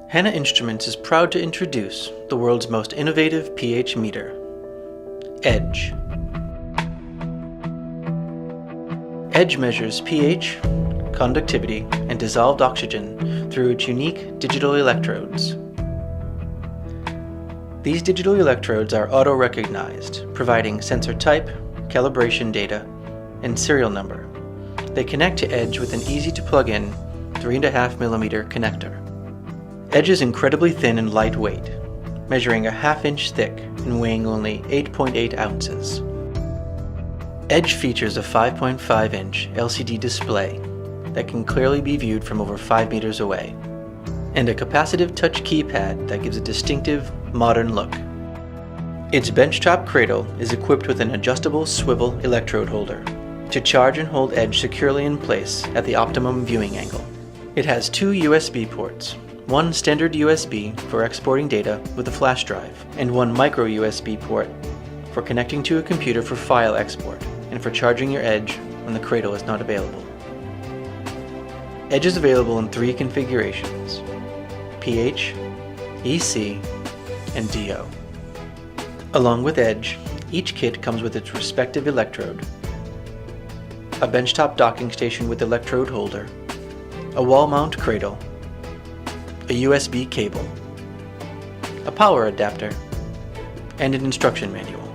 HANNA Instruments is proud to introduce the world's most innovative pH meter, EDGE. EDGE measures pH, conductivity, and dissolved oxygen through its unique digital electrodes. These digital electrodes are auto-recognized, providing sensor type, calibration data, and serial number. They connect to EDGE with an easy-to-plug-in 3.5mm connector. EDGE is incredibly thin and lightweight, measuring a ½ inch thick and weighing only 8.8 ounces. EDGE features a 5.5-inch LCD display that can clearly be viewed from over 5 meters away, and a capacitive touch keypad that gives a distinctive, modern look. Its benchtop cradle is equipped with an adjustable swivel electrode holder to charge and hold EDGE securely in place at the optimum viewing angle. It has 2 USB ports, one standard USB for exporting data with a flash drive, and one micro USB port for connecting to a computer for file export and for charging your EDGE when the cradle is not available. EDGE is available in 3 configurations: pH, EC, and DO. Along with EDGE, each kit comes with its respective electrode, a benchtop docking station with electrode holder, a wall mount cradle, a USB cable, a power adapter, and an instruction manual.